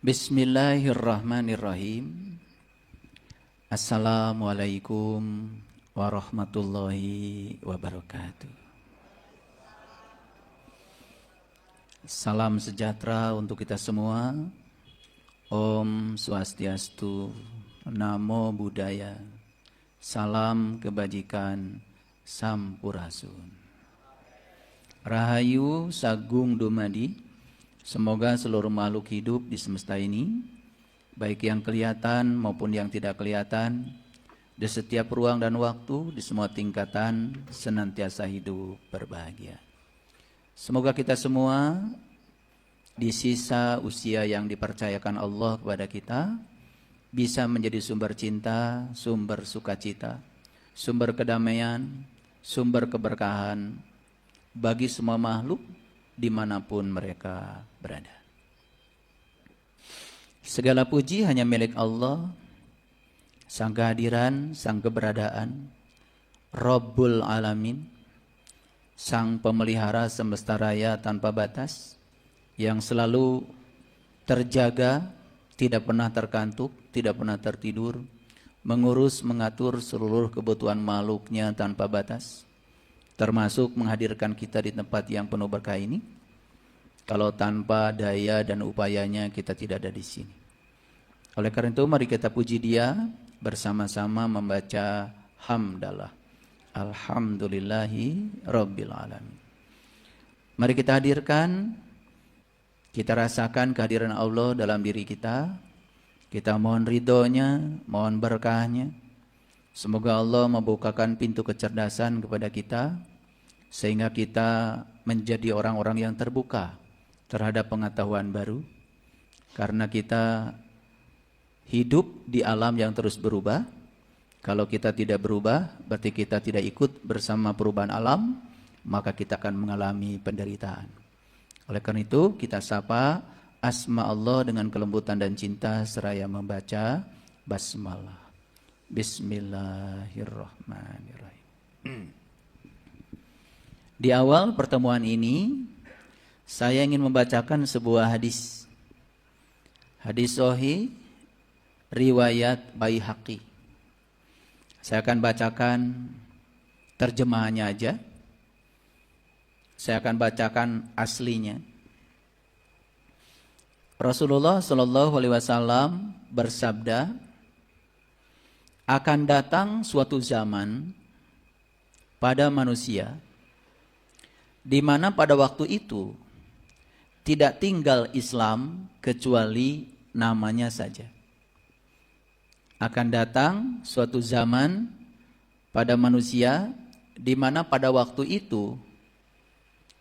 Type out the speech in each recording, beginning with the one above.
Bismillahirrahmanirrahim. Assalamualaikum warahmatullahi wabarakatuh. Salam sejahtera untuk kita semua. Om Swastiastu, Namo Buddhaya, salam kebajikan, Sampurasun. Rahayu Sagung Dumadi. Semoga seluruh makhluk hidup di semesta ini, baik yang kelihatan maupun yang tidak kelihatan, di setiap ruang dan waktu, di semua tingkatan, senantiasa hidup berbahagia. Semoga kita semua di sisa usia yang dipercayakan Allah kepada kita, bisa menjadi sumber cinta, sumber sukacita, sumber kedamaian, sumber keberkahan bagi semua makhluk dimanapun mereka berada. Segala puji hanya milik Allah, Sang kehadiran, Sang keberadaan, Rabbul Alamin, Sang pemelihara semesta raya tanpa batas, yang selalu terjaga, tidak pernah terkantuk, tidak pernah tertidur, mengurus, mengatur seluruh kebutuhan makhluknya tanpa batas, termasuk menghadirkan kita di tempat yang penuh berkah ini. Kalau tanpa daya dan upayanya kita tidak ada di sini. Oleh karena itu mari kita puji Dia bersama-sama membaca hamdalah. Alhamdulillahi Rabbil Alamin. Mari kita hadirkan, kita rasakan kehadiran Allah dalam diri kita. Kita mohon ridhonya, mohon berkahnya. Semoga Allah membukakan pintu kecerdasan kepada kita, sehingga kita menjadi orang-orang yang terbuka terhadap pengetahuan baru. Karena kita hidup di alam yang terus berubah. Kalau kita tidak berubah, berarti kita tidak ikut bersama perubahan alam, maka kita akan mengalami penderitaan. Oleh karena itu kita sapa asma Allah dengan kelembutan dan cinta seraya membaca basmalah. Bismillahirrahmanirrahim. Di awal pertemuan ini saya ingin membacakan sebuah hadis. Hadis sahih riwayat Baihaqi. Saya akan bacakan terjemahannya aja. Saya akan bacakan aslinya. Rasulullah Shallallahu Alaihi Wasallam bersabda, akan datang suatu zaman pada manusia di mana pada waktu itu tidak tinggal Islam kecuali namanya saja. Akan datang suatu zaman pada manusia di mana pada waktu itu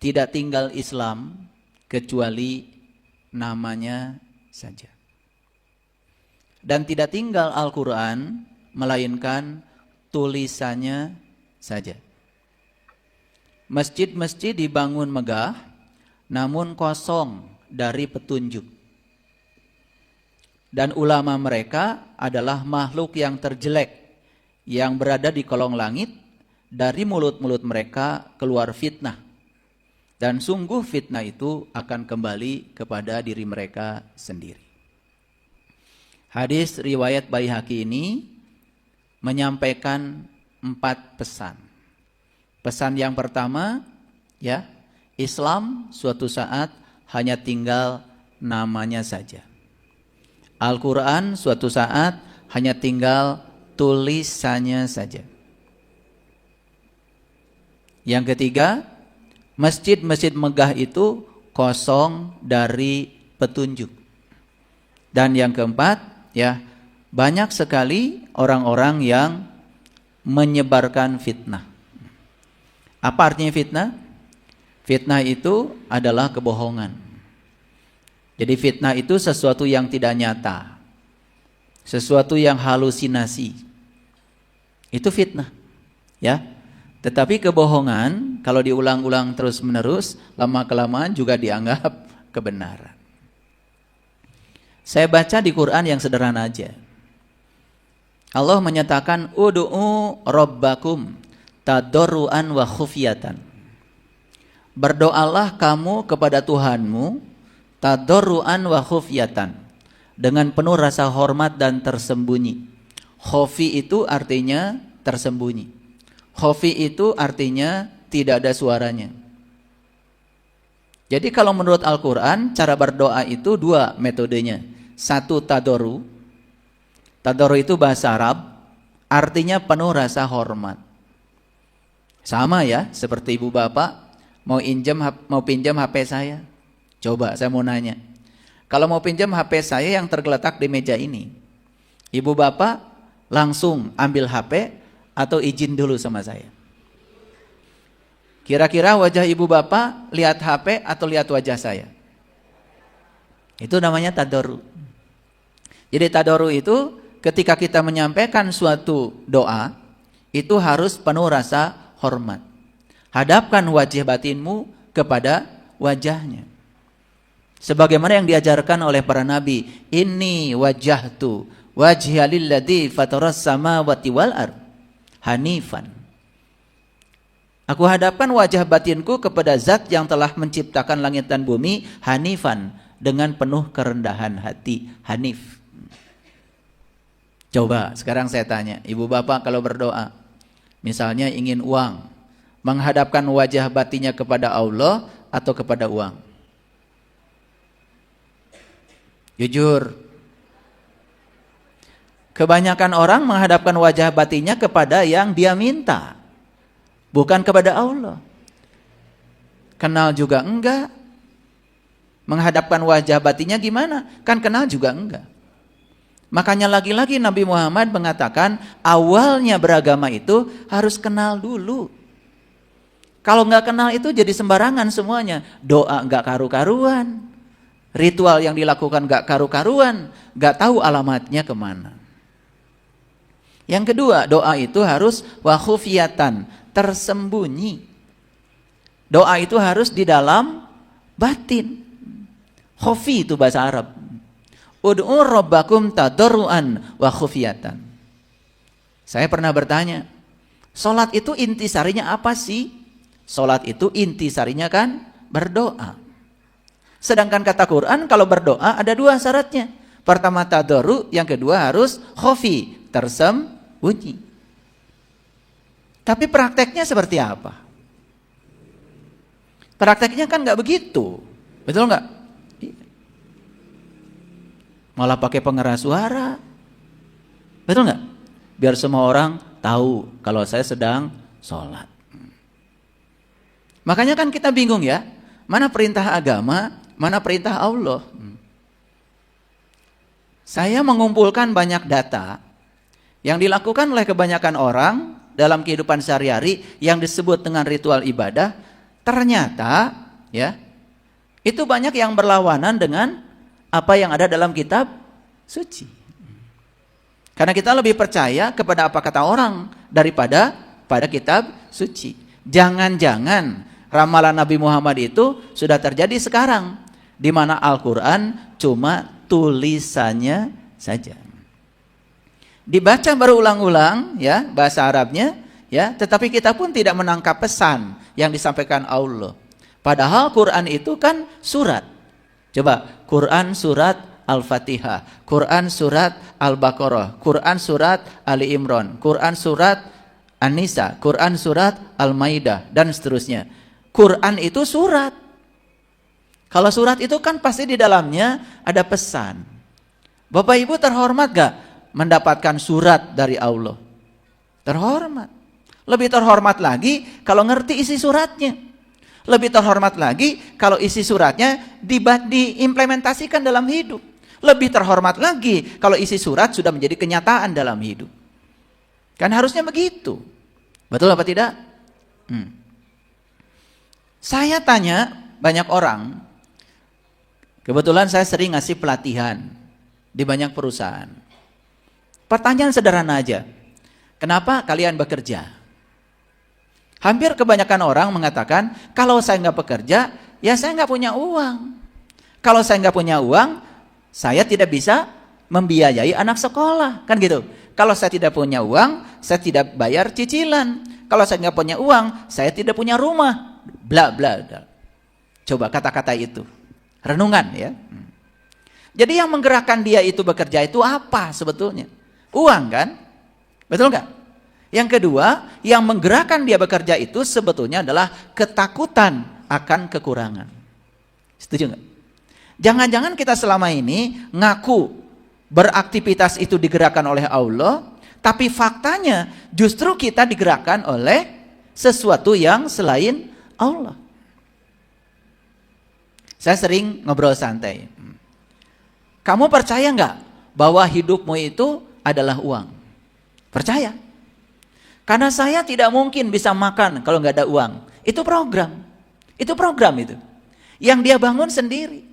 tidak tinggal Islam kecuali namanya saja. Dan tidak tinggal Al-Quran melainkan tulisannya saja. Masjid-masjid dibangun megah, namun kosong dari petunjuk. Dan ulama mereka adalah makhluk yang terjelek, yang berada di kolong langit. Dari mulut-mulut mereka keluar fitnah. Dan sungguh fitnah itu akan kembali kepada diri mereka sendiri. Hadis riwayat Baihaqi ini menyampaikan 4 pesan. Pesan yang pertama, ya, Islam suatu saat hanya tinggal namanya saja. Al-Quran suatu saat hanya tinggal tulisannya saja. Yang ketiga, masjid-masjid megah itu kosong dari petunjuk. Dan yang keempat, ya, banyak sekali orang-orang yang menyebarkan fitnah. Apa artinya fitnah? Fitnah itu adalah kebohongan. Jadi fitnah itu sesuatu yang tidak nyata, sesuatu yang halusinasi. Itu fitnah, ya. Tetapi kebohongan kalau diulang-ulang terus-menerus, lama-kelamaan juga dianggap kebenaran. Saya baca di Quran yang sederhana aja. Allah menyatakan ud'u rabbakum tadarruan wa khufyatan. Berdoalah kamu kepada Tuhanmu tadarruan wa khufyatan, dengan penuh rasa hormat dan tersembunyi. Khafi itu artinya tersembunyi. Khafi itu artinya tidak ada suaranya. Jadi kalau menurut Al-Quran, cara berdoa itu dua metodenya. Satu tadoru. Tadoru itu bahasa Arab, artinya penuh rasa hormat. Sama ya, seperti ibu bapak mau pinjam HP saya. Coba saya mau nanya. Kalau mau pinjam HP saya yang tergeletak di meja ini, ibu bapak langsung ambil HP atau izin dulu sama saya? Kira-kira wajah ibu bapak lihat HP atau lihat wajah saya? Itu namanya tadoru. Jadi tadoru itu ketika kita menyampaikan suatu doa, itu harus penuh rasa hormat. Hadapkan wajah batinmu kepada wajahnya. Sebagaimana yang diajarkan oleh para nabi, inni wajjahtu wajhiya lilladzi fataras samawati wal ard hanifan. Aku hadapkan wajah batinku kepada zat yang telah menciptakan langit dan bumi, hanifan, dengan penuh kerendahan hati. Hanif. Coba sekarang saya tanya, ibu bapak kalau berdoa, misalnya ingin uang, menghadapkan wajah batinnya kepada Allah atau kepada uang? Jujur. Kebanyakan orang menghadapkan wajah batinnya kepada yang dia minta, bukan kepada Allah. Kenal juga enggak. Menghadapkan wajah batinnya gimana? Kan kenal juga enggak. Makanya lagi-lagi Nabi Muhammad mengatakan awalnya beragama itu harus kenal dulu. Kalau enggak kenal itu jadi sembarangan semuanya. Doa enggak karu-karuan. Ritual yang dilakukan enggak karu-karuan. Enggak tahu alamatnya kemana. Yang kedua, doa itu harus wa khufiyatan, tersembunyi. Doa itu harus di dalam batin. Khafi itu bahasa Arab. Ud'u rabbakum tadarruan wa khufiyatan. Saya pernah bertanya, salat itu intisarinya apa sih? Salat itu intisarinya kan berdoa. Sedangkan kata Quran kalau berdoa ada dua syaratnya. Pertama tadarru, yang kedua harus khafi, tersembunyi. Tapi prakteknya seperti apa? Prakteknya kan nggak begitu, betul nggak? Malah pakai pengeras suara, betul nggak? Biar semua orang tahu kalau saya sedang sholat. Makanya kan kita bingung ya, mana perintah agama, mana perintah Allah. Saya mengumpulkan banyak data yang dilakukan oleh kebanyakan orang dalam kehidupan sehari-hari yang disebut dengan ritual ibadah, ternyata ya itu banyak yang berlawanan dengan apa yang ada dalam kitab suci. Karena kita lebih percaya kepada apa kata orang daripada pada kitab suci. Jangan-jangan ramalan Nabi Muhammad itu sudah terjadi sekarang, di mana Al-Quran cuma tulisannya saja. Dibaca berulang-ulang ya bahasa Arabnya ya, tetapi kita pun tidak menangkap pesan yang disampaikan Allah. Padahal Quran itu kan surat. Coba Quran surat Al-Fatihah, Quran surat Al-Baqarah, Quran surat Ali Imran, Quran surat An-Nisa, Quran surat Al-Maidah dan seterusnya. Quran itu surat. Kalau surat itu kan pasti di dalamnya ada pesan. Bapak Ibu terhormat gak mendapatkan surat dari Allah? Terhormat. Lebih terhormat lagi kalau ngerti isi suratnya. Lebih terhormat lagi kalau isi suratnya diimplementasikan dalam hidup. Lebih terhormat lagi kalau isi surat sudah menjadi kenyataan dalam hidup. Kan harusnya begitu. Betul apa tidak? Saya tanya banyak orang. Kebetulan saya sering ngasih pelatihan di banyak perusahaan. Pertanyaan sederhana aja. Kenapa kalian bekerja? Hampir kebanyakan orang mengatakan, kalau saya nggak bekerja, ya saya nggak punya uang. Kalau saya nggak punya uang, saya tidak bisa membiayai anak sekolah, kan gitu. Kalau saya tidak punya uang, saya tidak bayar cicilan. Kalau saya nggak punya uang, saya tidak punya rumah. Bla bla bla. Coba kata-kata itu, renungan ya. Jadi yang menggerakkan dia itu bekerja itu apa sebetulnya? Uang kan? Betul nggak? Yang kedua, yang menggerakkan dia bekerja itu sebetulnya adalah ketakutan akan kekurangan. Setuju nggak? Jangan-jangan kita selama ini ngaku beraktivitas itu digerakkan oleh Allah, tapi faktanya justru kita digerakkan oleh sesuatu yang selain Allah. Saya sering ngobrol santai. Kamu percaya nggak bahwa hidupmu itu adalah uang? Percaya? Karena saya tidak mungkin bisa makan kalau nggak ada uang. Itu program. Itu program itu. Yang dia bangun sendiri.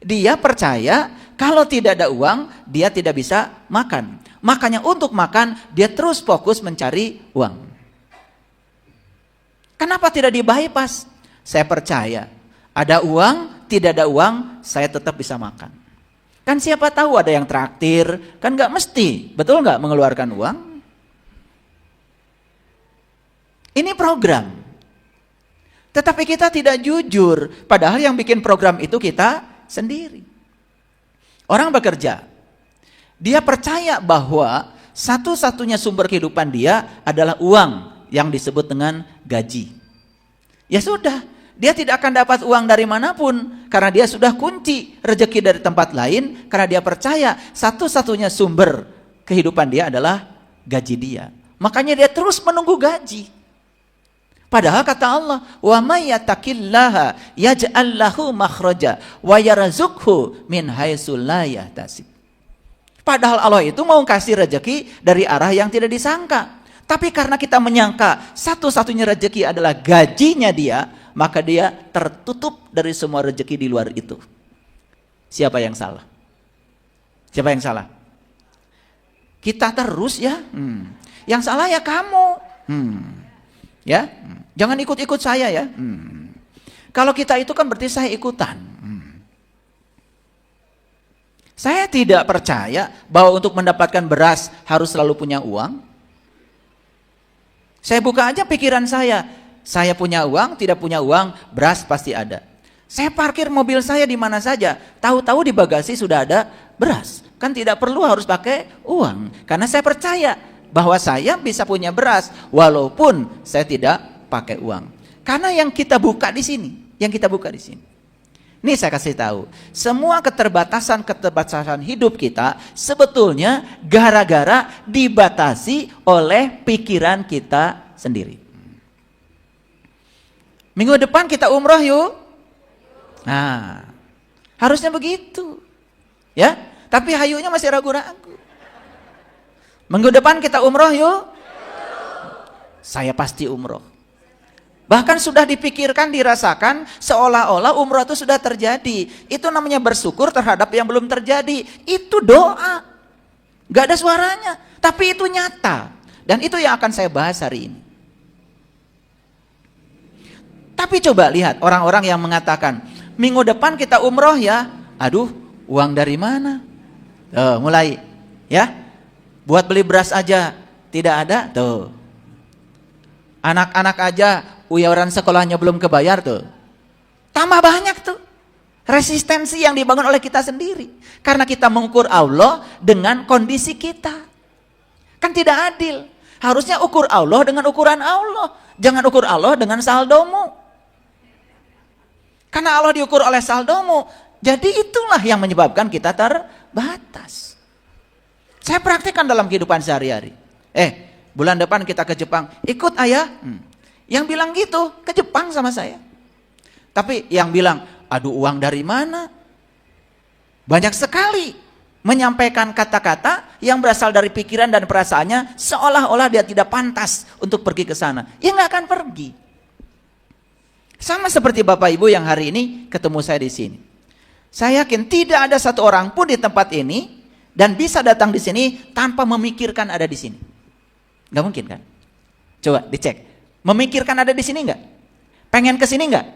Dia percaya kalau tidak ada uang, dia tidak bisa makan. Makanya untuk makan, dia terus fokus mencari uang. Kenapa tidak di-bypass? Saya percaya, ada uang, tidak ada uang, saya tetap bisa makan. Kan siapa tahu ada yang traktir, kan nggak mesti, betul nggak mengeluarkan uang? Ini program. Tetapi kita tidak jujur, padahal yang bikin program itu kita sendiri. Orang bekerja, dia percaya bahwa satu-satunya sumber kehidupan dia adalah uang yang disebut dengan gaji. Ya sudah, dia tidak akan dapat uang dari manapun karena dia sudah kunci rezeki dari tempat lain karena dia percaya satu-satunya sumber kehidupan dia adalah gaji dia. Makanya dia terus menunggu gaji. Padahal kata Allah, wa may yattaqillaha yaj'al lahu makhraja wa yarzuqhu min haitsu la yahtasib. Padahal Allah itu mau kasih rezeki dari arah yang tidak disangka. Tapi karena kita menyangka satu-satunya rezeki adalah gajinya dia, maka dia tertutup dari semua rezeki di luar itu. Siapa yang salah? Siapa yang salah? Kita terus ya. Yang salah ya kamu. Ya, jangan ikut-ikut saya ya. Kalau kita itu kan berarti saya ikutan. Saya tidak percaya bahwa untuk mendapatkan beras harus selalu punya uang. Saya buka aja pikiran saya. Saya punya uang, tidak punya uang, beras pasti ada. Saya parkir mobil saya di mana saja, tahu-tahu di bagasi sudah ada beras. Kan tidak perlu harus pakai uang. Karena saya percaya bahwa saya bisa punya beras walaupun saya tidak pakai uang. Karena yang kita buka di sini, Ini saya kasih tahu, semua keterbatasan hidup kita sebetulnya gara-gara dibatasi oleh pikiran kita sendiri. Minggu depan kita umroh yuk. Nah, harusnya begitu. Ya, tapi hayunya masih ragu-ragu. Minggu depan kita umroh yuk. Saya pasti umroh. Bahkan sudah dipikirkan, dirasakan seolah-olah umroh itu sudah terjadi. Itu namanya bersyukur terhadap yang belum terjadi. Itu doa. Gak ada suaranya, tapi itu nyata. Dan itu yang akan saya bahas hari ini. Tapi coba lihat orang-orang yang mengatakan, minggu depan kita umroh ya. Aduh, uang dari mana? Mulai ya. Buat beli beras aja tidak ada tuh. Anak-anak aja uyaran sekolahnya belum kebayar tuh. Tambah banyak tuh. Resistensi yang dibangun oleh kita sendiri. Karena kita mengukur Allah dengan kondisi kita. Kan tidak adil. Harusnya ukur Allah dengan ukuran Allah. Jangan ukur Allah dengan saldomu. Karena Allah diukur oleh saldomu. Jadi itulah yang menyebabkan kita terbatas. Saya praktikkan dalam kehidupan sehari-hari. Bulan depan kita ke Jepang, ikut ayah. Yang bilang gitu, ke Jepang sama saya. Tapi yang bilang, aduh uang dari mana? Banyak sekali menyampaikan kata-kata yang berasal dari pikiran dan perasaannya, seolah-olah dia tidak pantas untuk pergi ke sana. Ya nggak akan pergi. Sama seperti Bapak Ibu yang hari ini ketemu saya di sini. Saya yakin tidak ada satu orang pun di tempat ini dan bisa datang di sini tanpa memikirkan ada di sini. Nggak mungkin kan? Coba dicek. Memikirkan ada di sini nggak? Pengen ke sini nggak?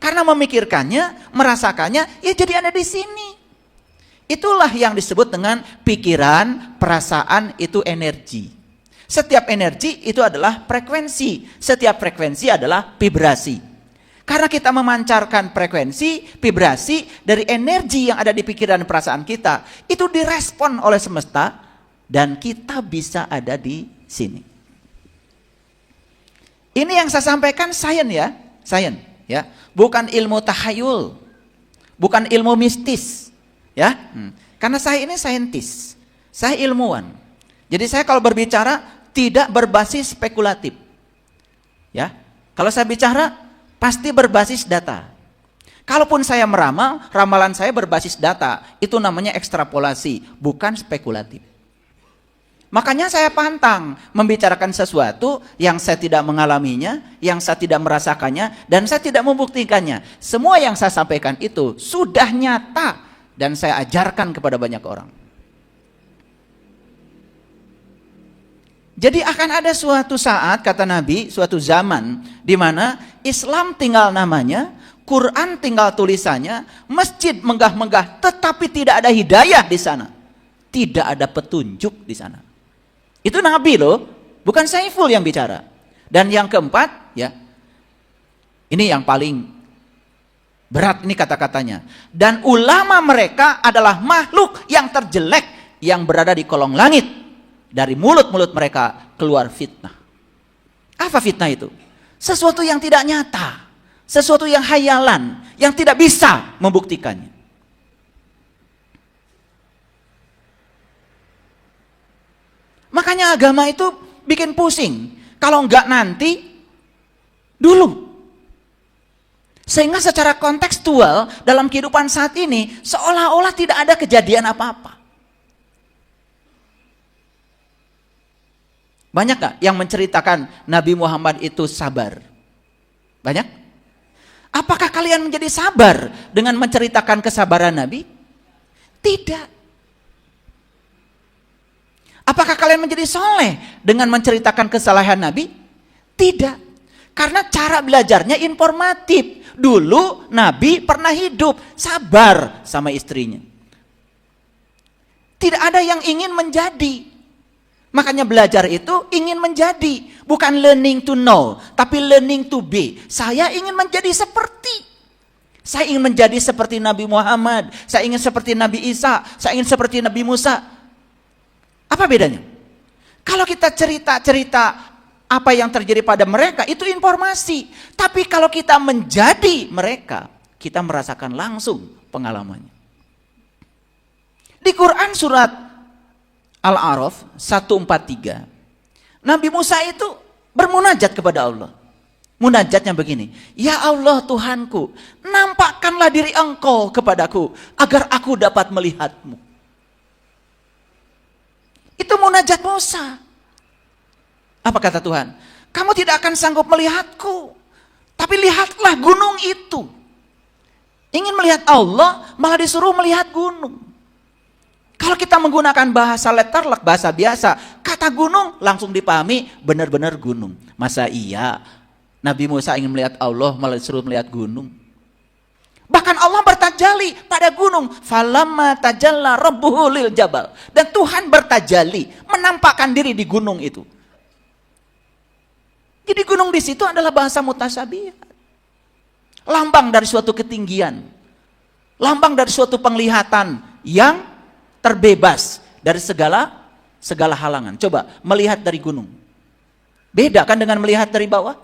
Karena memikirkannya, merasakannya, ya jadi ada di sini. Itulah yang disebut dengan pikiran, perasaan itu energi. Setiap energi itu adalah frekuensi. Setiap frekuensi adalah vibrasi. Karena kita memancarkan frekuensi, vibrasi dari energi yang ada di pikiran dan perasaan kita. Itu direspon oleh semesta dan kita bisa ada di sini. Ini yang saya sampaikan sains ya. Bukan ilmu tahayul. Bukan ilmu mistis, ya. Karena saya ini saintis. Saya ilmuwan. Jadi saya kalau berbicara tidak berbasis spekulatif. Ya. Kalau saya bicara pasti berbasis data. Kalaupun saya meramal, ramalan saya berbasis data. Itu namanya ekstrapolasi, bukan spekulatif. Makanya saya pantang membicarakan sesuatu yang saya tidak mengalaminya, yang saya tidak merasakannya, dan saya tidak membuktikannya. Semua yang saya sampaikan itu sudah nyata dan saya ajarkan kepada banyak orang. Jadi akan ada suatu saat, kata Nabi, suatu zaman di mana Islam tinggal namanya, Quran tinggal tulisannya, masjid megah-megah, tetapi tidak ada hidayah di sana. Tidak ada petunjuk di sana. Itu Nabi loh, bukan Saiful yang bicara. Dan yang keempat, ya, ini yang paling berat ini kata-katanya. Dan ulama mereka adalah makhluk yang terjelek yang berada di kolong langit. Dari mulut-mulut mereka keluar fitnah. Apa fitnah itu? Sesuatu yang tidak nyata. Sesuatu yang hayalan. Yang tidak bisa membuktikannya. Makanya agama itu bikin pusing. Kalau enggak nanti, dulu. Sehingga secara kontekstual dalam kehidupan saat ini, seolah-olah tidak ada kejadian apa-apa. Banyak gak yang menceritakan Nabi Muhammad itu sabar? Banyak? Apakah kalian menjadi sabar dengan menceritakan kesabaran Nabi? Tidak. Apakah kalian menjadi soleh dengan menceritakan kesalahan Nabi? Tidak. Karena cara belajarnya informatif. Dulu Nabi pernah hidup sabar sama istrinya. Tidak ada yang ingin menjadi. Makanya belajar itu ingin menjadi, bukan learning to know, tapi learning to be. Saya ingin menjadi seperti. Saya ingin menjadi seperti Nabi Muhammad, saya ingin seperti Nabi Isa, saya ingin seperti Nabi Musa. Apa bedanya? Kalau kita cerita-cerita apa yang terjadi pada mereka, itu informasi. Tapi kalau kita menjadi mereka, kita merasakan langsung pengalamannya. Di Quran surat Al-A'raf 143. Nabi Musa itu bermunajat kepada Allah. Munajatnya begini, ya Allah Tuhanku, nampakkanlah diri Engkau kepadaku agar aku dapat melihatmu. Itu munajat Musa. Apa kata Tuhan? Kamu tidak akan sanggup melihatku, tapi lihatlah gunung itu. Ingin melihat Allah, malah disuruh melihat gunung. Kalau kita menggunakan bahasa letterlek, bahasa biasa, kata gunung langsung dipahami benar-benar gunung. Masa iya Nabi Musa ingin melihat Allah malah disuruh melihat gunung? Bahkan Allah bertajalli pada gunung. Falamma tajalla rabbuhu lil jabal. Dan Tuhan bertajalli, menampakkan diri di gunung itu. Jadi gunung di situ adalah bahasa mutasyabihat. Lambang dari suatu ketinggian. Lambang dari suatu penglihatan yang terbebas dari segala halangan. Coba melihat dari gunung. Beda kan dengan melihat dari bawah?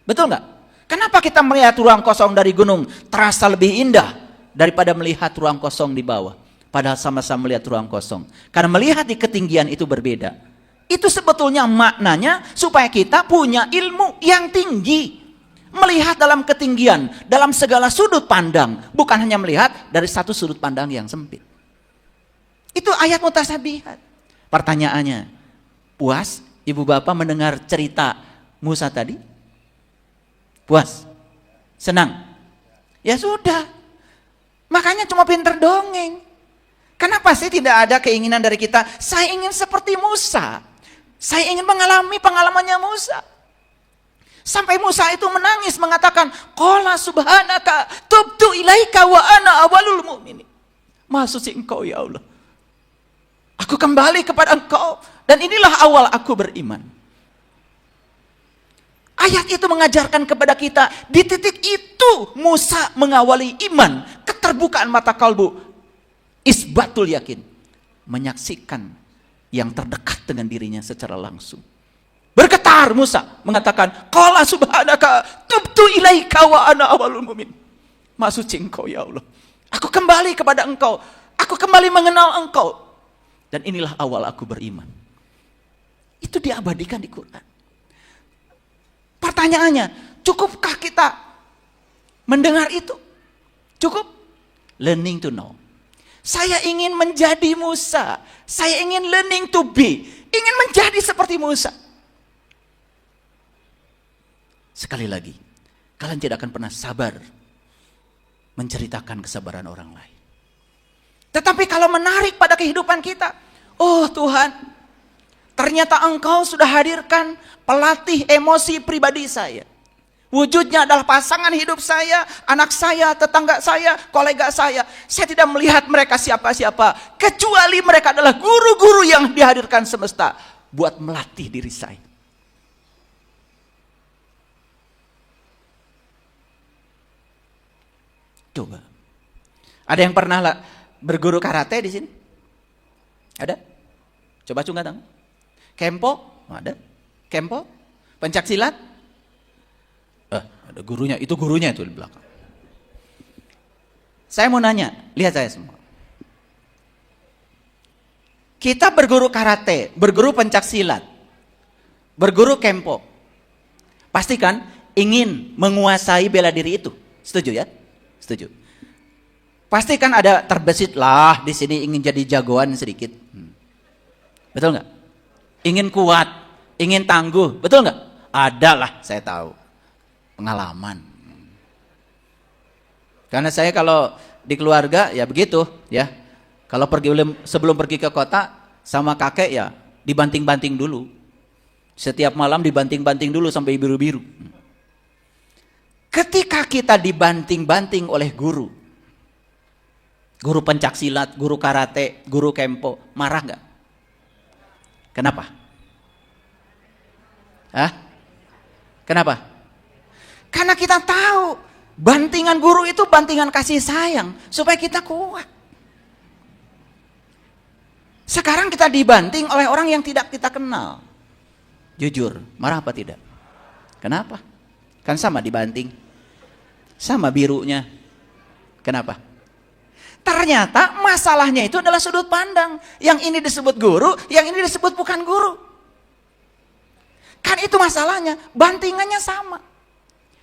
Betul nggak? Kenapa kita melihat ruang kosong dari gunung terasa lebih indah daripada melihat ruang kosong di bawah? Padahal sama-sama melihat ruang kosong. Karena melihat di ketinggian itu berbeda. Itu sebetulnya maknanya supaya kita punya ilmu yang tinggi. Melihat dalam ketinggian, dalam segala sudut pandang. Bukan hanya melihat dari satu sudut pandang yang sempit. Itu ayat mutasyabihat. Pertanyaannya, puas ibu bapak mendengar cerita Musa tadi? Puas? Senang? Ya sudah. Makanya cuma pinter dongeng. Kenapa sih tidak ada keinginan dari kita? Saya ingin seperti Musa. Saya ingin mengalami pengalamannya Musa. Sampai Musa itu menangis mengatakan, qala subhanaka tubtu ilaika wa ana awwalul mu'minin. Maha suci Engkau ya Allah. Aku kembali kepada Engkau dan inilah awal aku beriman. Ayat itu mengajarkan kepada kita, di titik itu Musa mengawali iman, keterbukaan mata kalbu, isbatul yakin, menyaksikan yang terdekat dengan dirinya secara langsung. Bergetar Musa mengatakan, qala subhanaka tubtu ilaika wa ana awalul mu'min. Maha suci engkau ya Allah, aku kembali kepada engkau, aku kembali mengenal engkau, dan inilah awal aku beriman. Itu diabadikan di Quran. Pertanyaannya, cukupkah kita mendengar itu? Cukup? Learning to know. Saya ingin menjadi Musa. Saya ingin learning to be. Ingin menjadi seperti Musa. Sekali lagi, kalian tidak akan pernah sabar menceritakan kesabaran orang lain. Tetapi kalau menarik pada kehidupan kita, oh Tuhan, ternyata engkau sudah hadirkan pelatih emosi pribadi saya. Wujudnya adalah pasangan hidup saya, anak saya, tetangga saya, kolega saya. Saya tidak melihat mereka siapa-siapa, kecuali mereka adalah guru-guru yang dihadirkan semesta buat melatih diri saya. Coba. Ada yang pernah berguru karate di sini? Ada? Coba cungga tangan. Kempo? Ada. Kempo? Pencak silat? Ada gurunya. Itu gurunya itu di belakang. Saya mau nanya, lihat saya semua. Kita berguru karate, berguru pencak silat, berguru kempo. Pastikan ingin menguasai bela diri itu. Setuju ya? Setuju. Pastikan ada terbesit lah di sini ingin jadi jagoan sedikit. Betul nggak? Ingin kuat, ingin tangguh, betul nggak? Ada lah, saya tahu. Pengalaman. Karena saya kalau di keluarga ya begitu ya. Kalau sebelum pergi ke kota sama kakek ya dibanting-banting dulu. Setiap malam dibanting-banting dulu sampai biru-biru. Ketika kita dibanting-banting oleh guru pencak silat, guru karate, guru kempo, marah nggak? Kenapa? Kenapa? Karena kita tahu bantingan guru itu bantingan kasih sayang supaya kita kuat. Sekarang kita dibanting oleh orang yang tidak kita kenal. Jujur, marah apa tidak? Kenapa? Kan sama dibanting. Sama birunya. Kenapa? Ternyata masalahnya itu adalah sudut pandang. Yang ini disebut guru, yang ini disebut bukan guru. Kan itu masalahnya, bantingannya sama.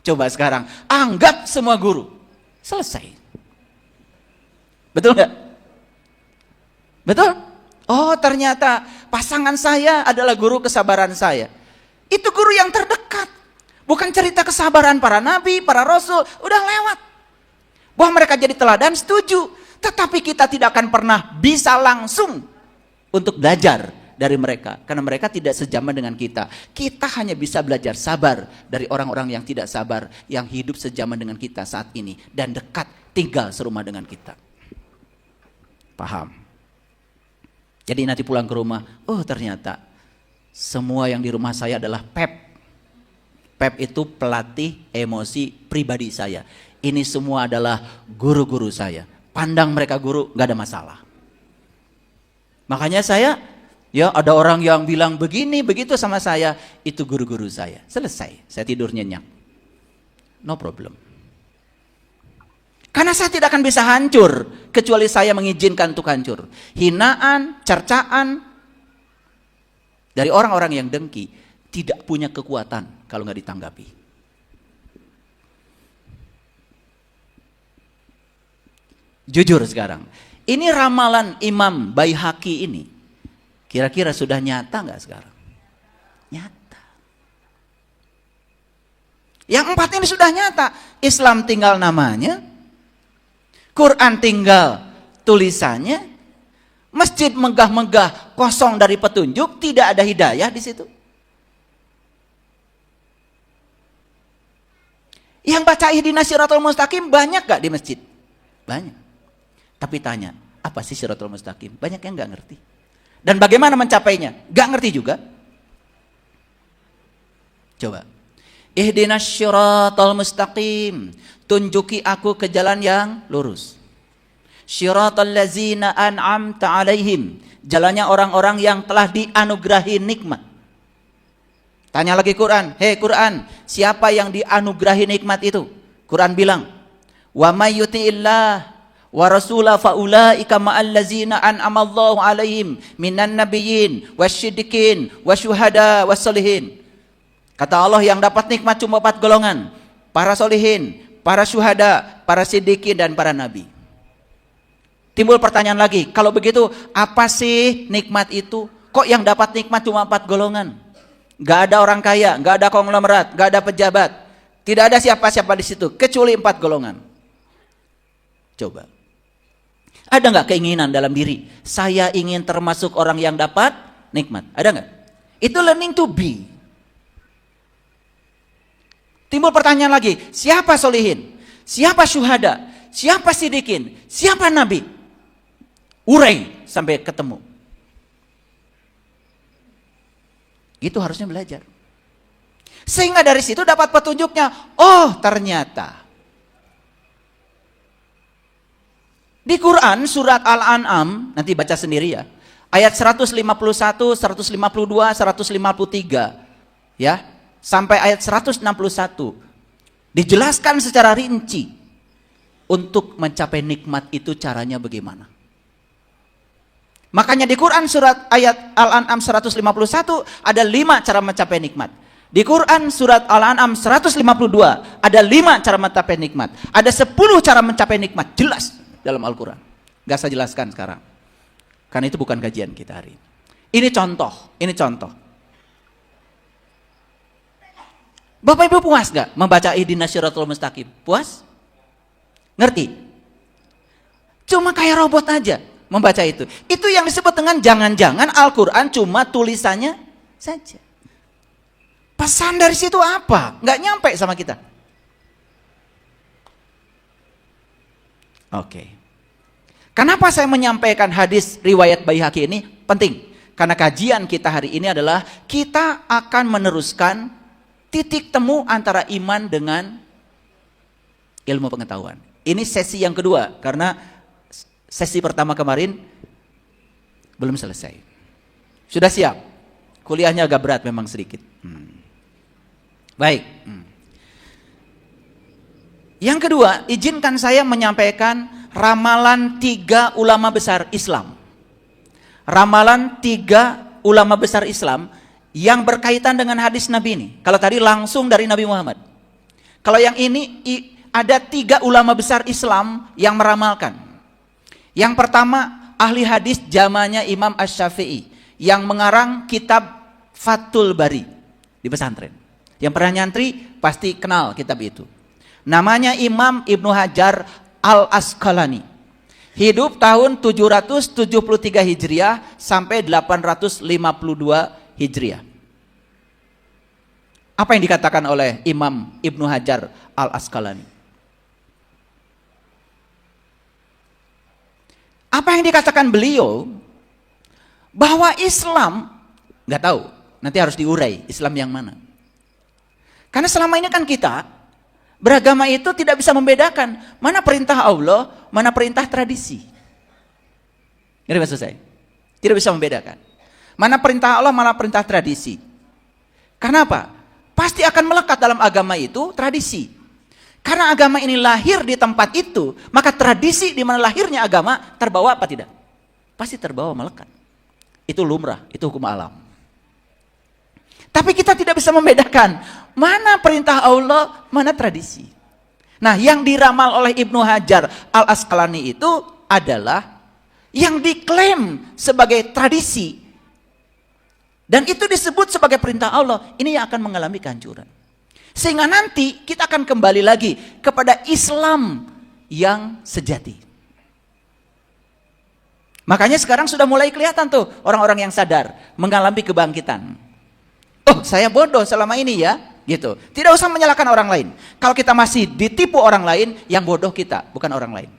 Coba sekarang, anggap semua guru. Selesai. Betul nggak? Betul? Oh ternyata pasangan saya adalah guru kesabaran saya. Itu guru yang terdekat. Bukan cerita kesabaran para nabi, para rasul. Udah lewat. Bahwa mereka jadi teladan, setuju. Tetapi kita tidak akan pernah bisa langsung untuk belajar dari mereka. Karena mereka tidak sejaman dengan kita. Kita hanya bisa belajar sabar dari orang-orang yang tidak sabar. Yang hidup sejaman dengan kita saat ini. Dan dekat tinggal serumah dengan kita. Paham? Jadi nanti pulang ke rumah, oh ternyata semua yang di rumah saya adalah Pep. Pep itu pelatih emosi pribadi saya. Ini semua adalah guru-guru saya. Pandang mereka guru, gak ada masalah. Makanya saya, ya ada orang yang bilang begini, begitu sama saya, itu guru-guru saya. Selesai, saya tidur nyenyak. No problem. Karena saya tidak akan bisa hancur, kecuali saya mengizinkan untuk hancur. Hinaan, cercaan, dari orang-orang yang dengki, tidak punya kekuatan kalau nggak ditanggapi. Jujur sekarang, ini ramalan Imam Baihaqi ini, kira-kira sudah nyata nggak sekarang? Nyata. Yang 4 ini sudah nyata. Islam tinggal namanya, Quran tinggal tulisannya, masjid megah-megah kosong dari petunjuk, tidak ada hidayah di situ. Yang baca ihdinas siratal mustaqim banyak gak di masjid? Banyak. Tapi tanya, apa sih siratal mustaqim? Banyak yang gak ngerti. Dan bagaimana mencapainya? Gak ngerti juga. Coba. Ihdinas syiratal mustaqim. Tunjuki aku ke jalan yang lurus. Syiratal ladzina an'amta alaihim. Jalannya orang-orang yang telah dianugerahi nikmat. Tanya lagi Quran, hei Quran, siapa yang dianugerahi nikmat itu? Quran bilang, wa may yuti'illah wa rasulahu fa ulaika ma'al ladzina an'amallahu alaihim minan nabiyyin wasyiddiqin wasyuhada wassalihin. Kata Allah, yang dapat nikmat cuma 4 golongan, para solihin, para syuhada, para siddiqin, dan para nabi. Timbul pertanyaan lagi, kalau begitu apa sih nikmat itu? Kok yang dapat nikmat cuma 4 golongan? Gak ada orang kaya, gak ada konglomerat, gak ada pejabat, tidak ada siapa-siapa di situ kecuali 4 golongan. Coba, ada nggak keinginan dalam diri? Saya ingin termasuk orang yang dapat nikmat. Ada nggak? Itu learning to be. Timbul pertanyaan lagi, siapa solihin? Siapa syuhada? Siapa sidikin? Siapa nabi? Urai sampai ketemu. Itu harusnya belajar. Sehingga dari situ dapat petunjuknya. Oh, ternyata di Quran surat Al-An'am, nanti baca sendiri ya. Ayat 151, 152, 153 ya, sampai ayat 161 dijelaskan secara rinci untuk mencapai nikmat itu caranya bagaimana. Makanya di Quran surat ayat Al-An'am 151 ada 5 cara mencapai nikmat. Di Quran surat Al-An'am 152 ada 5 cara mencapai nikmat. Ada 10 cara mencapai nikmat, jelas dalam Al-Quran. Gak saya jelaskan sekarang, karena itu bukan kajian kita hari ini. Ini contoh. Bapak Ibu puas gak membaca ihdinas syiratal mustaqim? Puas? Ngerti? Cuma kayak robot aja membaca itu. Itu yang disebut dengan jangan-jangan Al-Quran cuma tulisannya saja. Pesan dari situ apa? Nggak nyampe sama kita. Oke. Kenapa saya menyampaikan hadis riwayat Baihaqi ini? Penting. Karena kajian kita hari ini adalah kita akan meneruskan titik temu antara iman dengan ilmu pengetahuan. Ini sesi yang kedua, karena sesi pertama kemarin belum selesai. Sudah siap? Kuliahnya agak berat memang sedikit. Baik. Yang kedua, izinkan saya menyampaikan ramalan 3 ulama besar Islam. Ramalan 3 ulama besar Islam yang berkaitan dengan hadis Nabi ini. Kalau tadi langsung dari Nabi Muhammad. Kalau yang ini ada 3 ulama besar Islam yang meramalkan. Yang pertama, ahli hadis zamannya Imam Asy-Syafi'i yang mengarang kitab Fathul Bari di pesantren. Yang pernah nyantri pasti kenal kitab itu. Namanya Imam Ibnu Hajar Al-Asqalani. Hidup tahun 773 Hijriah sampai 852 Hijriah. Apa yang dikatakan oleh Imam Ibnu Hajar Al-Asqalani? Apa yang dikatakan beliau? Bahwa Islam, nggak tahu, nanti harus diurai Islam yang mana. Karena selama ini kan kita beragama itu tidak bisa membedakan mana perintah Allah, mana perintah tradisi. Ngerti maksud saya? Tidak bisa membedakan mana perintah Allah, mana perintah tradisi. Karena apa? Pasti akan melekat dalam agama itu tradisi. Karena agama ini lahir di tempat itu, maka tradisi di mana lahirnya agama terbawa apa tidak? Pasti terbawa, melekat. Itu lumrah, itu hukum alam. Tapi kita tidak bisa membedakan mana perintah Allah, mana tradisi. Nah, yang diramal oleh Ibnu Hajar Al-Asqalani itu adalah yang diklaim sebagai tradisi. Dan itu disebut sebagai perintah Allah. Ini yang akan mengalami kehancuran. Sehingga nanti kita akan kembali lagi kepada Islam yang sejati. Makanya sekarang sudah mulai kelihatan tuh orang-orang yang sadar mengalami kebangkitan. Oh, saya bodoh selama ini ya, gitu. Tidak usah menyalahkan orang lain. Kalau kita masih ditipu orang lain, yang bodoh kita, bukan orang lain.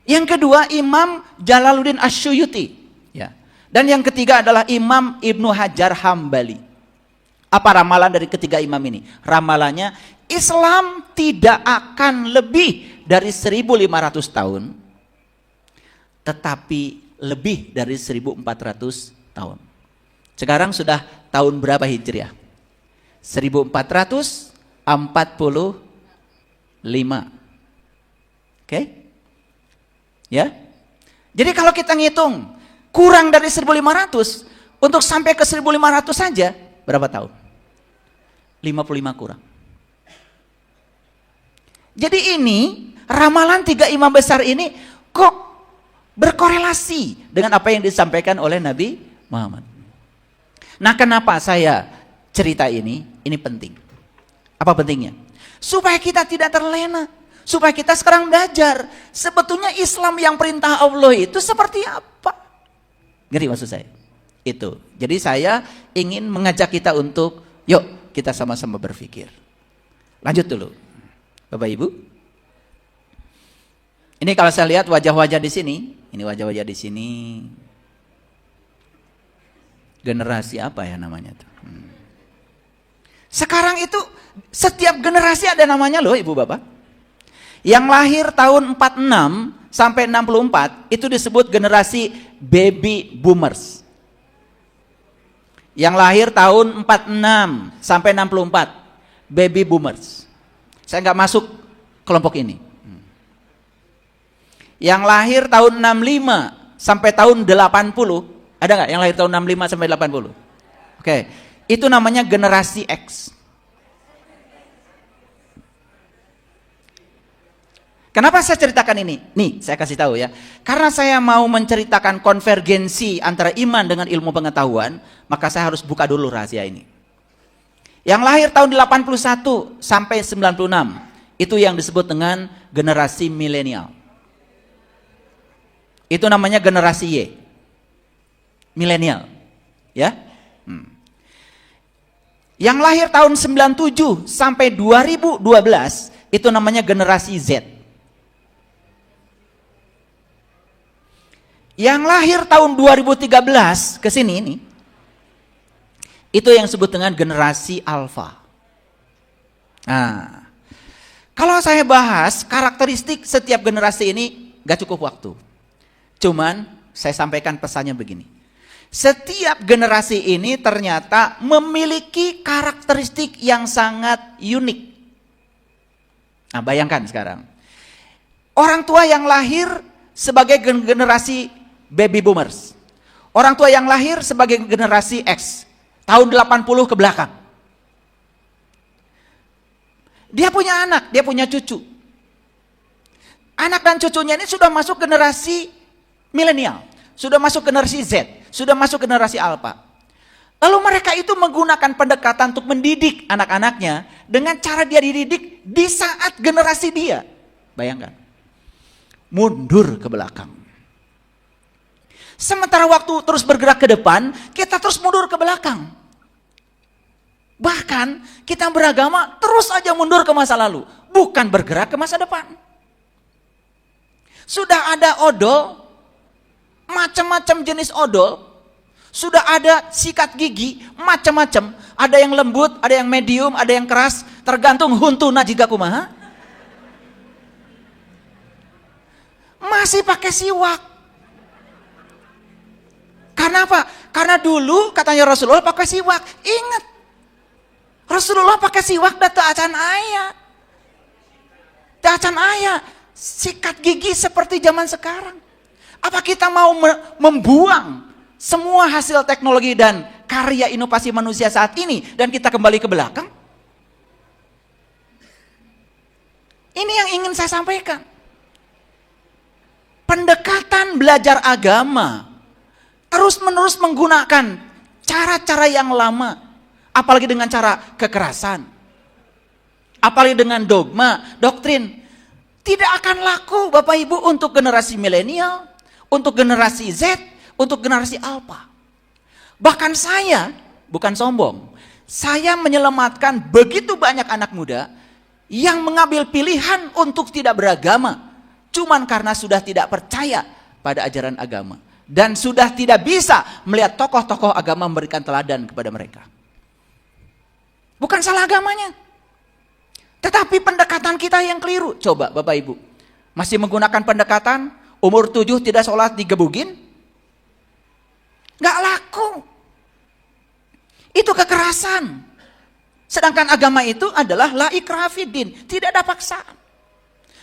Yang kedua, Imam Jalaluddin Asy-Suyuti, ya. Dan yang ketiga adalah Imam Ibnu Hajar Hambali. Apa ramalan dari ketiga imam ini? Ramalannya, Islam tidak akan lebih dari 1.500 tahun, tetapi lebih dari 1.400 tahun. Sekarang sudah tahun berapa Hijriah? 1445. Oke? Ya? Jadi kalau kita ngitung kurang dari 1.500 untuk sampai ke 1.500 saja berapa tahun? 55 kurang. Jadi ini ramalan tiga imam besar ini kok berkorelasi dengan apa yang disampaikan oleh Nabi Muhammad. Nah, kenapa saya cerita ini? Ini penting. Apa pentingnya? Supaya kita tidak terlena. Supaya kita sekarang belajar. Sebetulnya Islam yang perintah Allah itu seperti apa? Ngerti maksud saya? Itu. Jadi saya ingin mengajak kita untuk, yuk kita sama-sama berpikir. Lanjut dulu. Bapak Ibu. Ini kalau saya lihat wajah-wajah di sini. Ini wajah-wajah di sini. Generasi apa ya namanya tuh? Sekarang itu setiap generasi ada namanya loh Ibu Bapak. Yang lahir tahun 46 sampai 64 itu disebut generasi baby boomers. Yang lahir tahun 46 sampai 64 baby boomers. Saya nggak masuk kelompok ini. Yang lahir tahun 65 sampai tahun 80, ada nggak yang lahir tahun 65 sampai 80? Oke, itu namanya generasi X. Kenapa saya ceritakan ini? Nih, saya kasih tahu ya. Karena saya mau menceritakan konvergensi antara iman dengan ilmu pengetahuan, maka saya harus buka dulu rahasia ini. Yang lahir tahun 81 sampai 96, itu yang disebut dengan generasi milenial. Itu namanya generasi Y. Milenial. Ya. Yang lahir tahun 97 sampai 2012, itu namanya generasi Z. Yang lahir tahun 2013 ke sini ini, itu yang disebut dengan generasi alfa. Nah, kalau saya bahas karakteristik setiap generasi ini gak cukup waktu. Cuman saya sampaikan pesannya begini. Setiap generasi ini ternyata memiliki karakteristik yang sangat unik. Nah, bayangkan sekarang. Orang tua yang lahir sebagai generasi baby boomers. Orang tua yang lahir sebagai generasi X. Tahun 80 ke belakang. Dia punya anak, dia punya cucu. Anak dan cucunya ini sudah masuk generasi milenial. Sudah masuk generasi Z. Sudah masuk generasi alpha. Lalu mereka itu menggunakan pendekatan untuk mendidik anak-anaknya dengan cara dia dididik di saat generasi dia. Bayangkan. Mundur ke belakang. Sementara waktu terus bergerak ke depan, kita terus mundur ke belakang. Bahkan kita beragama terus aja mundur ke masa lalu, bukan bergerak ke masa depan. Sudah ada odol, macam-macam jenis odol. Sudah ada sikat gigi, macam-macam. Ada yang lembut, ada yang medium, ada yang keras, tergantung huntuna jika kumaha. Masih pakai siwak. Karena apa? Karena dulu katanya Rasulullah pakai siwak. Ingat, Rasulullah pakai siwak data acan ayah. Acan ayah, sikat gigi seperti zaman sekarang. Apa kita mau membuang semua hasil teknologi dan karya inovasi manusia saat ini dan kita kembali ke belakang? Ini yang ingin saya sampaikan. Pendekatan belajar agama terus-menerus menggunakan cara-cara yang lama, apalagi dengan cara kekerasan, apalagi dengan dogma, doktrin, tidak akan laku Bapak Ibu untuk generasi milenial, untuk generasi Z, untuk generasi alpha. Bahkan saya, bukan sombong, saya menyelamatkan begitu banyak anak muda yang mengambil pilihan untuk tidak beragama, cuman karena sudah tidak percaya pada ajaran agama. Dan sudah tidak bisa melihat tokoh-tokoh agama memberikan teladan kepada mereka. Bukan salah agamanya. Tetapi pendekatan kita yang keliru. Coba Bapak Ibu, masih menggunakan pendekatan umur 7 tidak sholat digebugin? Nggak laku. Itu kekerasan. Sedangkan agama itu adalah la ikraha fiddin, tidak ada paksaan.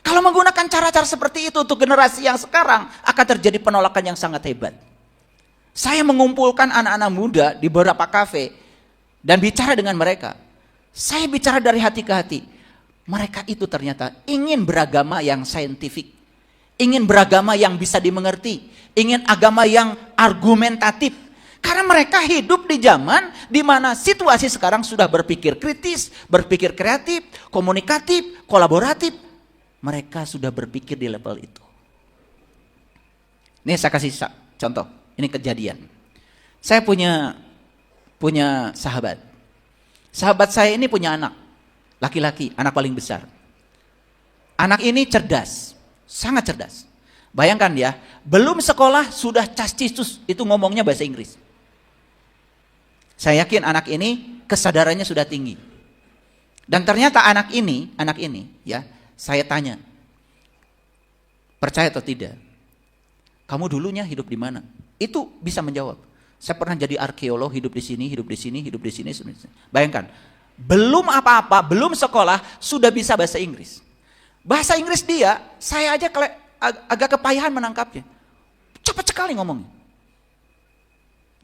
Kalau menggunakan cara-cara seperti itu untuk generasi yang sekarang, akan terjadi penolakan yang sangat hebat. Saya mengumpulkan anak-anak muda di beberapa kafe dan bicara dengan mereka. Saya bicara dari hati ke hati. Mereka itu ternyata ingin beragama yang saintifik, ingin beragama yang bisa dimengerti, ingin agama yang argumentatif. Karena mereka hidup di zaman di mana situasi sekarang sudah berpikir kritis, berpikir kreatif, komunikatif, kolaboratif. Mereka sudah berpikir di level itu. Ini saya kasih contoh, ini kejadian. Saya punya sahabat. Sahabat saya ini punya anak, laki-laki, anak paling besar. Anak ini cerdas, sangat cerdas. Bayangkan ya, belum sekolah sudah cascisus, itu ngomongnya bahasa Inggris. Saya yakin anak ini kesadarannya sudah tinggi. Dan ternyata anak ini ya, saya tanya, percaya atau tidak? Kamu dulunya hidup di mana? Itu bisa menjawab. Saya pernah jadi arkeolog, hidup di sini, hidup di sini, hidup di sini. Bayangkan, belum apa-apa, belum sekolah, sudah bisa bahasa Inggris. Bahasa Inggris dia, saya aja agak kepayahan menangkapnya. Cepat sekali ngomongnya.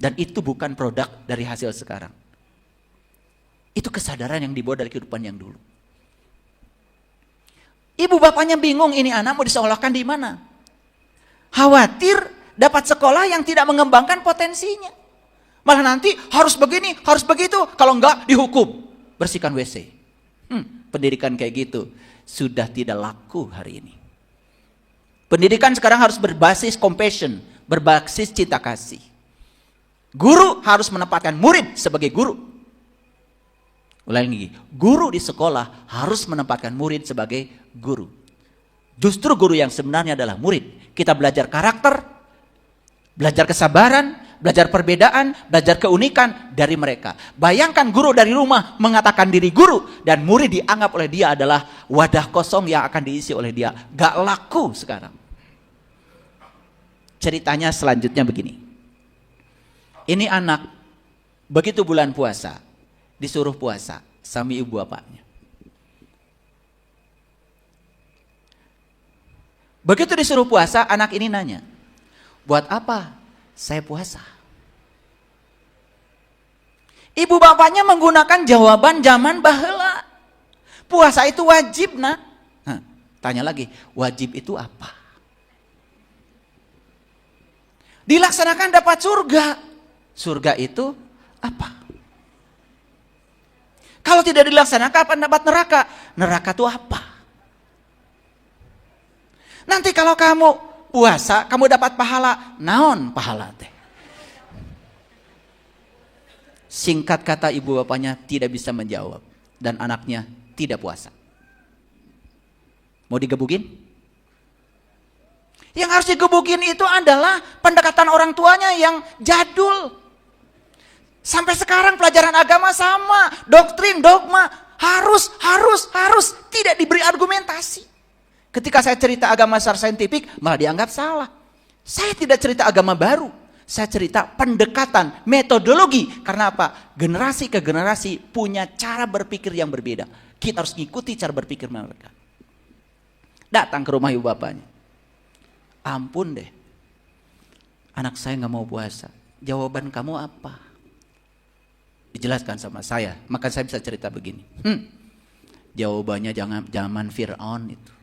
Dan itu bukan produk dari hasil sekarang. Itu kesadaran yang dibawa dari kehidupan yang dulu. Ibu bapaknya bingung, ini anak mau disekolahkan di mana? Khawatir dapat sekolah yang tidak mengembangkan potensinya. Malah nanti harus begini, harus begitu. Kalau enggak dihukum. Bersihkan WC. Pendidikan kayak gitu sudah tidak laku hari ini. Pendidikan sekarang harus berbasis compassion, berbasis cinta kasih. Guru harus menempatkan murid sebagai guru. Ulangi lagi, guru di sekolah harus menempatkan murid sebagai guru. Justru guru yang sebenarnya adalah murid. Kita belajar karakter, belajar kesabaran, belajar perbedaan, belajar keunikan dari mereka. Bayangkan guru dari rumah mengatakan diri guru dan murid dianggap oleh dia adalah wadah kosong yang akan diisi oleh dia. Gak laku sekarang. Ceritanya selanjutnya begini. Ini anak begitu bulan puasa disuruh puasa sama ibu bapaknya. Begitu disuruh puasa, anak ini nanya, buat apa saya puasa? Ibu bapaknya menggunakan jawaban zaman baheula. Puasa itu wajib, nak. Tanya lagi, wajib itu apa? Dilaksanakan dapat surga. Surga itu apa? Kalau tidak dilaksanakan apa dapat neraka? Neraka itu apa? Nanti kalau kamu puasa, kamu dapat pahala. Naon pahala teh? Singkat kata ibu bapaknya tidak bisa menjawab. Dan anaknya tidak puasa. Mau digebukin? Yang harus digebukin itu adalah pendekatan orang tuanya yang jadul. Sampai sekarang pelajaran agama sama, doktrin, dogma, harus, tidak diberi argumentasi. Ketika saya cerita agama secara saintifik, malah dianggap salah. Saya tidak cerita agama baru, saya cerita pendekatan, metodologi. Karena apa? Generasi ke generasi punya cara berpikir yang berbeda. Kita harus mengikuti cara berpikir mereka. Datang ke rumah ibu bapaknya. Ampun deh, anak saya nggak mau puasa. Jawaban kamu apa? Dijelaskan sama saya, maka saya bisa cerita begini. Jawabannya zaman Fir'aun itu.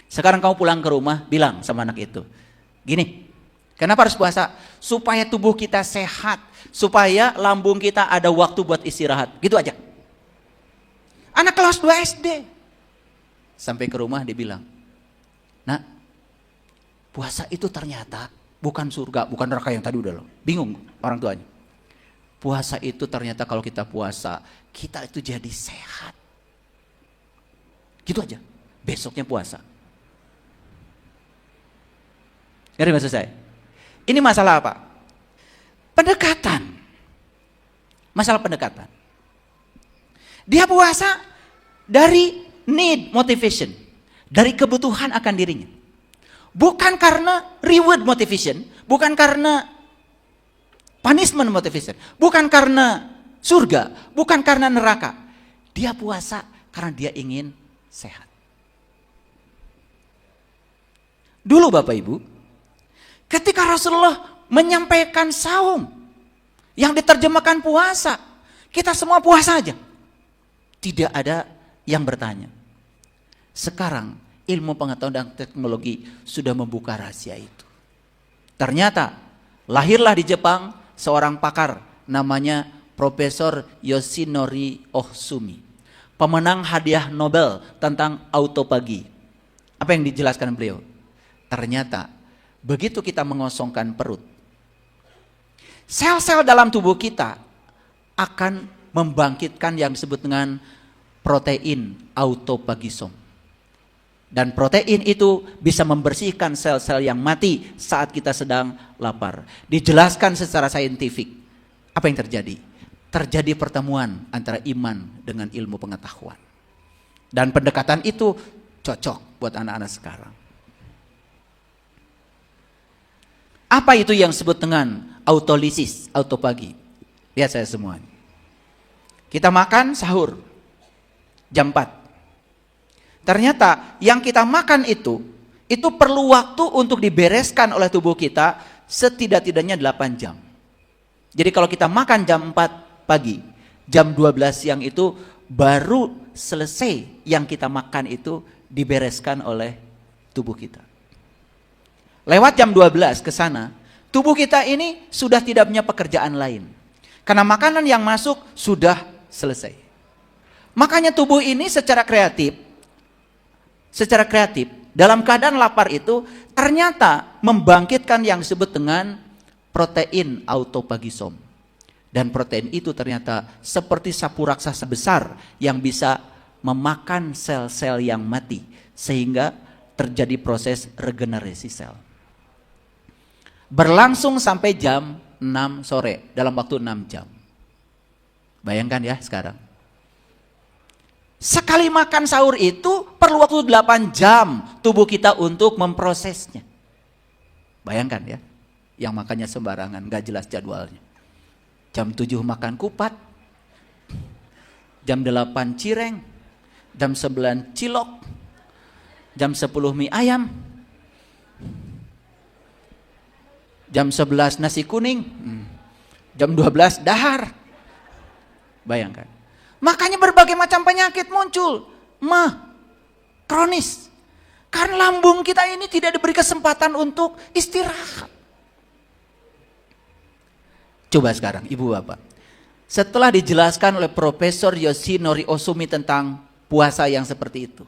Sekarang kamu pulang ke rumah, bilang sama anak itu, gini, kenapa harus puasa? Supaya tubuh kita sehat, supaya lambung kita ada waktu buat istirahat, gitu aja. Anak kelas 2 SD. Sampai ke rumah dia bilang, nak, puasa itu ternyata bukan surga, bukan neraka yang tadi udah loh. Bingung orang tuanya. Puasa itu ternyata kalau kita puasa, kita itu jadi sehat. Gitu aja. Besoknya puasa. Ngerti maksud saya? Ini masalah apa? Pendekatan. Masalah pendekatan. Dia puasa dari need motivation, dari kebutuhan akan dirinya. Bukan karena reward motivation, bukan karena punishment motivation, bukan karena surga, bukan karena neraka. Dia puasa karena dia ingin sehat. Dulu Bapak Ibu, ketika Rasulullah menyampaikan saum yang diterjemahkan puasa, kita semua puasa aja. Tidak ada yang bertanya. Sekarang ilmu pengetahuan dan teknologi sudah membuka rahasia itu. Ternyata lahirlah di Jepang seorang pakar namanya Profesor Yoshinori Ohsumi, pemenang hadiah Nobel tentang autopagi. Apa yang dijelaskan beliau? Ternyata begitu kita mengosongkan perut, sel-sel dalam tubuh kita akan membangkitkan yang disebut dengan protein autophagisome. Dan protein itu bisa membersihkan sel-sel yang mati saat kita sedang lapar. Dijelaskan secara saintifik. Apa yang terjadi? Terjadi pertemuan antara iman dengan ilmu pengetahuan. Dan pendekatan itu cocok buat anak-anak sekarang. Apa itu yang disebut dengan autolisis, autopagi? Lihat saya semua. Kita makan sahur jam 4. Ternyata yang kita makan itu perlu waktu untuk dibereskan oleh tubuh kita setidak-tidaknya 8 jam. Jadi kalau kita makan jam 4 pagi, jam 12 siang itu baru selesai yang kita makan itu dibereskan oleh tubuh kita. Lewat jam 12 ke sana, tubuh kita ini sudah tidak punya pekerjaan lain. Karena makanan yang masuk sudah selesai. Makanya tubuh ini secara kreatif dalam keadaan lapar itu ternyata membangkitkan yang disebut dengan protein autophagisome. Dan protein itu ternyata seperti sapu raksasa besar yang bisa memakan sel-sel yang mati sehingga terjadi proses regenerasi sel. Berlangsung sampai jam 6 sore dalam waktu 6 jam. Bayangkan ya sekarang. Sekali makan sahur itu perlu waktu 8 jam tubuh kita untuk memprosesnya. Bayangkan ya, yang makannya sembarangan, gak jelas jadwalnya. Jam 7 makan kupat, jam 8 cireng, jam 9 cilok, jam 10 mie ayam, jam 11 nasi kuning, jam 12 dahar. Bayangkan. Makanya berbagai macam penyakit muncul. Kronis. Karena lambung kita ini tidak diberi kesempatan untuk istirahat. Coba sekarang ibu bapak. Setelah dijelaskan oleh Profesor Yoshinori Ohsumi tentang puasa yang seperti itu.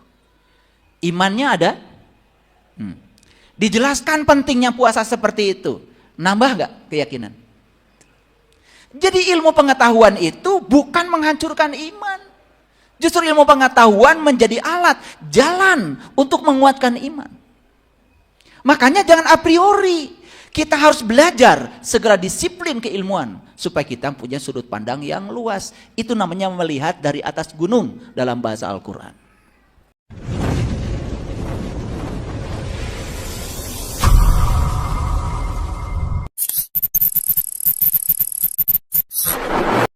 Imannya ada? Dijelaskan pentingnya puasa seperti itu. Nambah gak keyakinan? Jadi ilmu pengetahuan itu bukan menghancurkan iman. Justru ilmu pengetahuan menjadi alat, jalan untuk menguatkan iman. Makanya jangan a priori. Kita harus belajar segera disiplin keilmuan supaya kita punya sudut pandang yang luas. Itu namanya melihat dari atas gunung dalam bahasa Al-Quran.